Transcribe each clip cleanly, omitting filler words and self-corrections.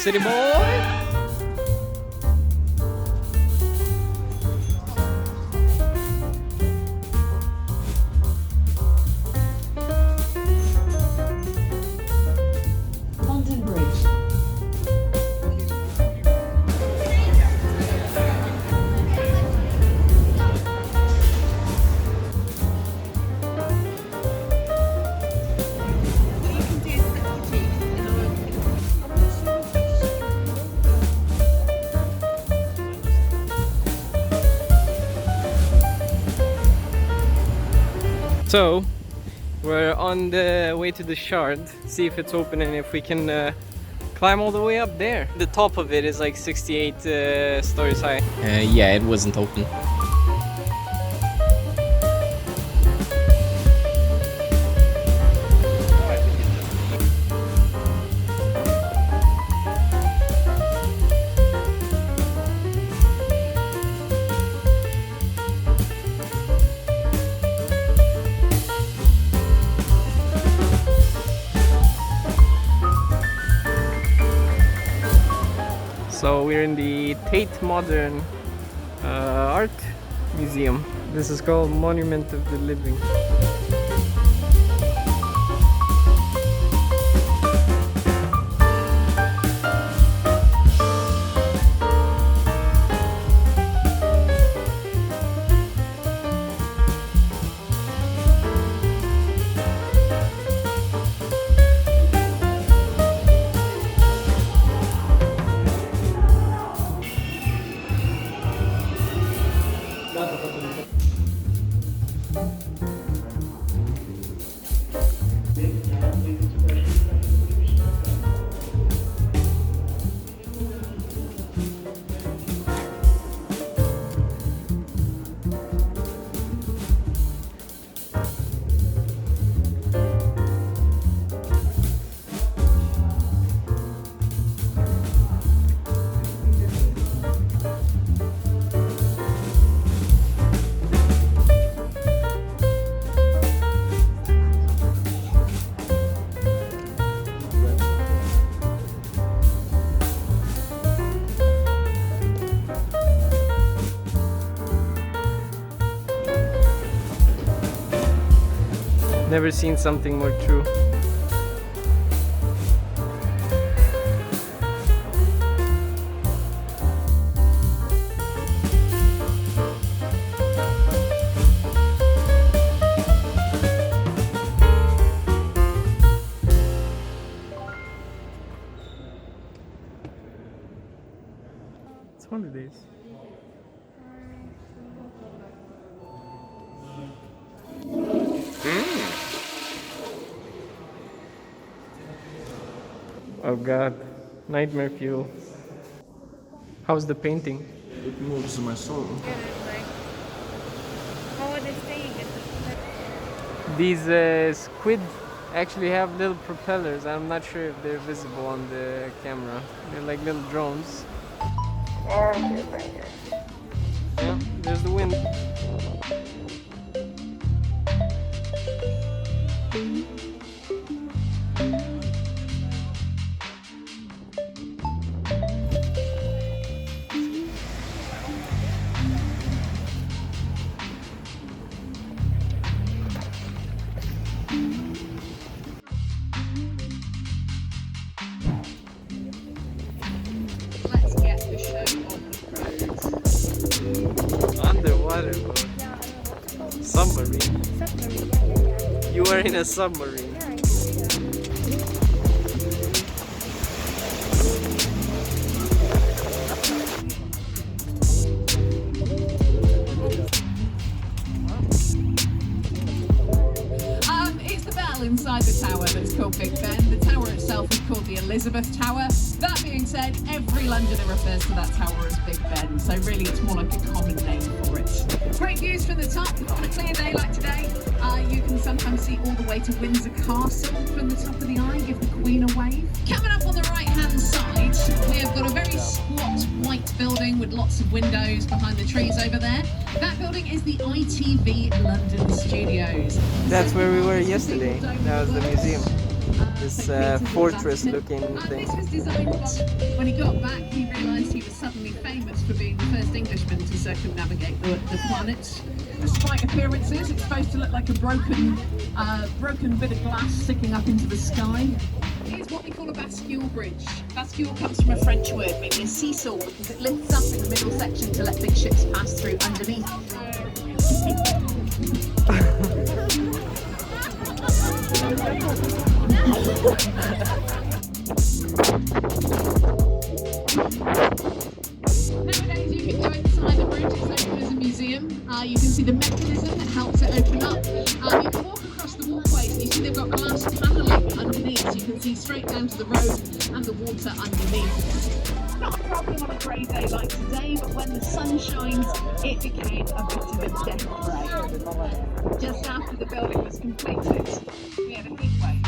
City boy! So, we're on the way to the shard, see if it's open and if we can climb all the way up there. The top of it is like 68 stories high. Yeah, it wasn't open. So we're in the Tate Modern Art Museum. This is called Monument of the Living. Never seen something more true. It's holidays. Oh god, nightmare fuel. How's the painting? It moves my soul. How are they staying at the These squid actually have little propellers. I'm not sure if they're visible on the camera. They're like little drones. Yeah, there's the wind. Let's get the show on the road. Underwater boat. Yeah, I don't know what to call it. Submarine. Submarine, yeah. You are in a submarine. Yeah, I see that. It's the bell inside the tower that's called Big Ben. The tower itself is called the Elizabeth Tower. That being said, every Londoner refers to that tower as Big Ben, so really it's more like a common name for it. Great views from the top. On a clear day like today, you can sometimes see all the way to Windsor Castle from the top of the eye. Give the Queen a wave. Coming up on the right-hand side, we have got a very squat white building with lots of windows behind the trees over there. That building is the ITV London Studios. That's where we were yesterday. That was the museum. This So Quincas was fortress-looking asking. thing. This was designed by, when he got back, he realised he was suddenly famous for being the first Englishman to circumnavigate the planet. Despite appearances, it's supposed to look like a broken bit of glass sticking up into the sky. Here's what we call a bascule bridge. Bascule comes from a French word meaning a seesaw because it lifts up in the middle section to let big ships pass through underneath. Nowadays you can go inside the bridge, it's open as a museum. You can see the mechanism that helps it open up. You can walk across the walkways and you see they've got glass panelling underneath, so you can see straight down to the road and the water underneath. Not a problem on a grey day like today, but when the sun shines, it became a bit of a death ray. Just after the building was completed, we had a heat wave.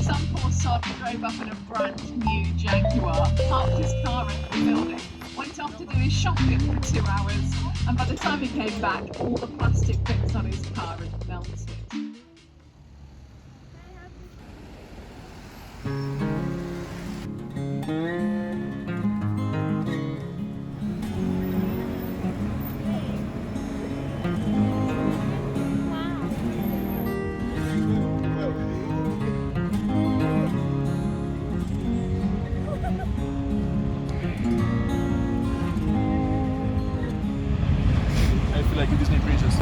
Some poor sod drove up in a brand new Jaguar, parked his car in the building, went off to do his shopping for 2 hours, and by the time he came back, all the plastic bits on his car had melted. I feel like a Disney princess.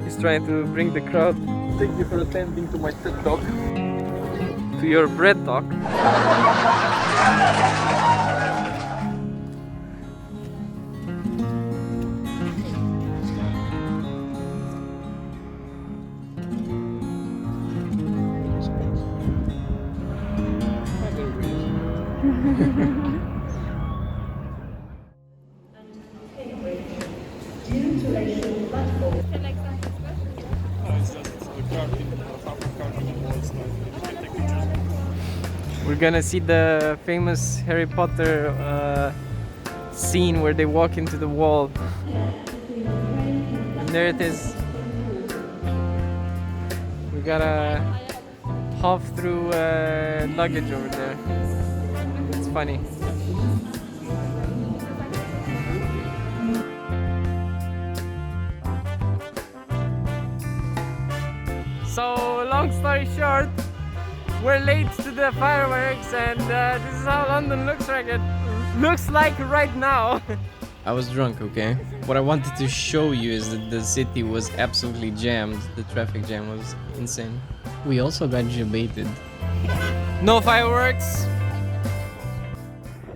He's trying to bring the crowd Thank you for attending to my TED Talk. to your bread talk. We're gonna see the famous Harry Potter scene where they walk into the wall. And there it is. We gotta hop through luggage over there. It's funny. So, long story short, we're late to the fireworks, and this is how London looks like right now. I was drunk, okay? What I wanted to show you is that the city was absolutely jammed. The traffic jam was insane. We also got debated. No fireworks.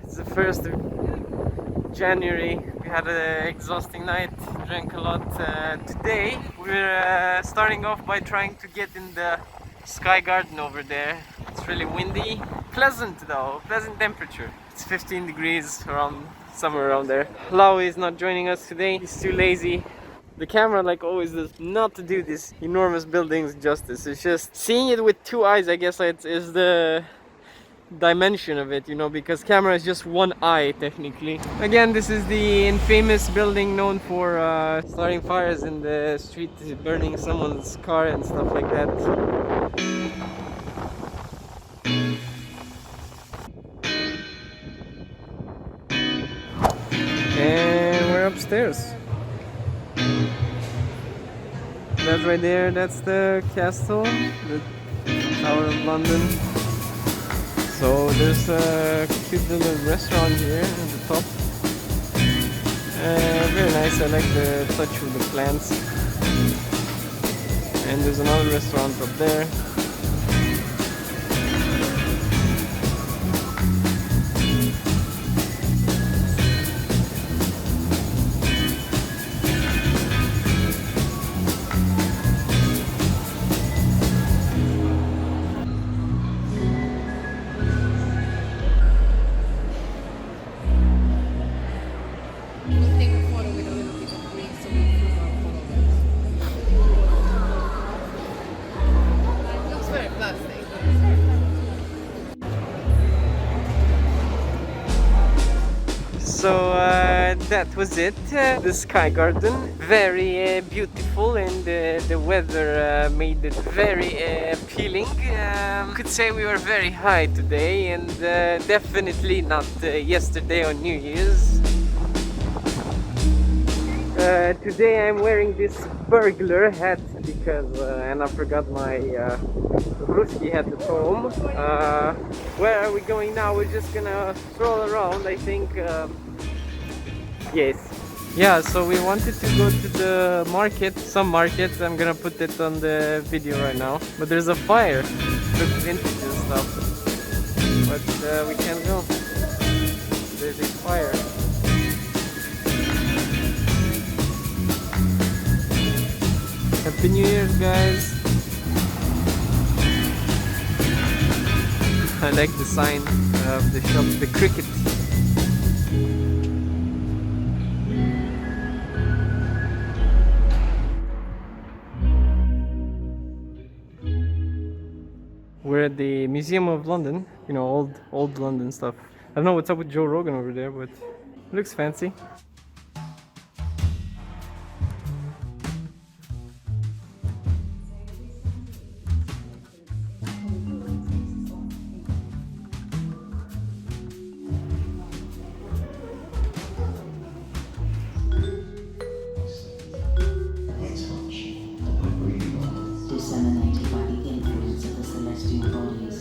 It's the 1st of January. We had an exhausting night, drank a lot. Today we're starting off by trying to get in the Sky Garden over there. It's really windy. Pleasant though, pleasant temperature. It's 15 degrees around, somewhere around there. Lawi is not joining us today. He's too lazy. The camera, like always, does not to do these enormous buildings justice. It's just seeing it with 2 eyes, I guess, is the dimension of it, you know, because camera is just 1 eye technically. Again, this is the infamous building known for starting fires in the street, burning someone's car and stuff like that. And we're upstairs. That right there, that's the castle, the Tower of London. So there's a cute little restaurant here at the top. Very nice, I like the touch of the plants. And there's another restaurant up there. So that was it. The sky garden, very beautiful, and the weather made it very appealing. Could say we were very high today, and definitely not yesterday on New Year's. Today I'm wearing this burglar hat because and I forgot my Bluesy hat at home. Where are we going now? We're just gonna stroll around, I think. Yes. Yeah, so we wanted to go to the market, some market. I'm gonna put it on the video right now. But there's a fire. Looks vintage and stuff. But we can't go. There's a fire. Happy New Year's, guys! I like the sign of the shop, the cricket. We're at the Museum of London, you know, old London stuff. I don't know what's up with Joe Rogan over there, but it looks fancy. Disseminated by the influence of the celestial bodies.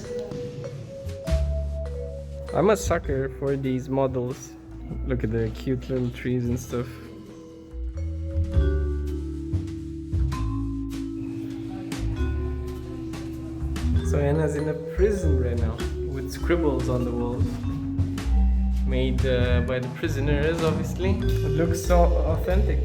I'm a sucker for these models. Look at the cute little trees and stuff. So Anna's in a prison right now with scribbles on the walls. Made by the prisoners, obviously. It looks so authentic.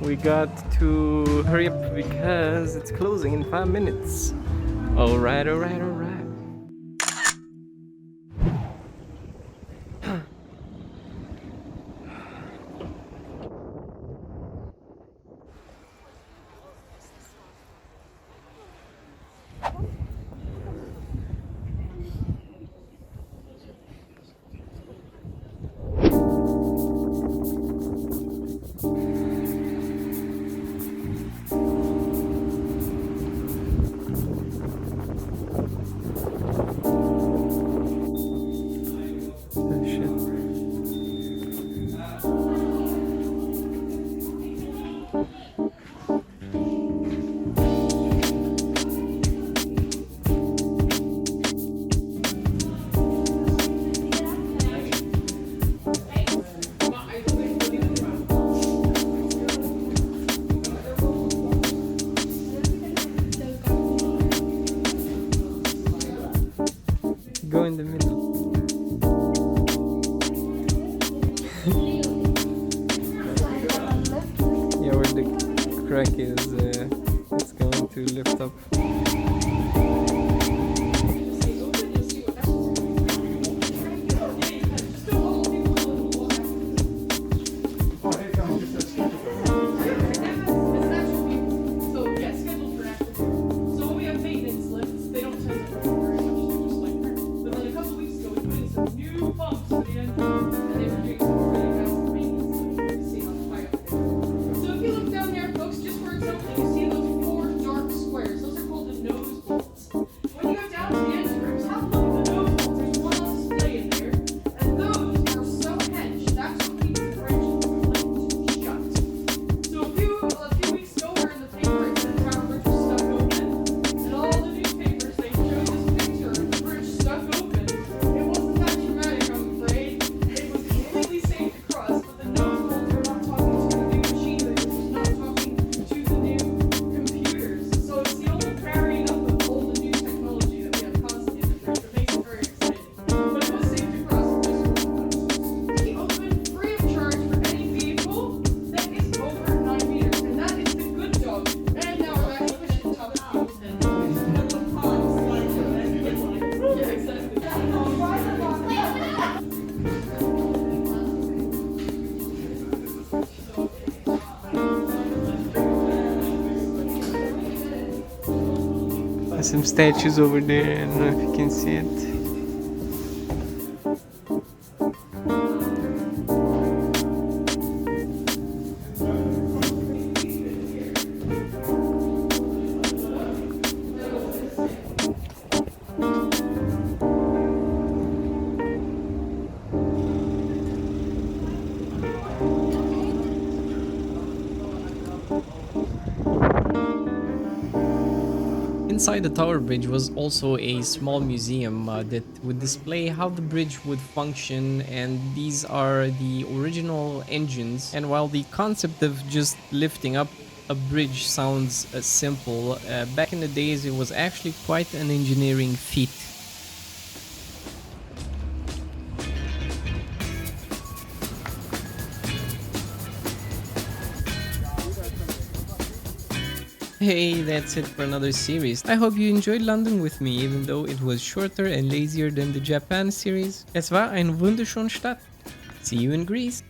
We got to hurry up because it's closing in 5 minutes. Alright, alright, alright. Go in the middle. Yeah, where the crack is, it's going to lift up. So if you look down there, folks, just where it's open, you see those 4 dark squares. Those are called the nose bolts. There's some statues over there. I don't know if you can see it. Inside the tower bridge was also a small museum that would display how the bridge would function, and these are the original engines. And while the concept of just lifting up a bridge sounds simple, back in the days it was actually quite an engineering feat. Hey, that's it for another series. I hope you enjoyed London with me, even though it was shorter and lazier than the Japan series. Es war eine wunderschöne Stadt. See you in Greece.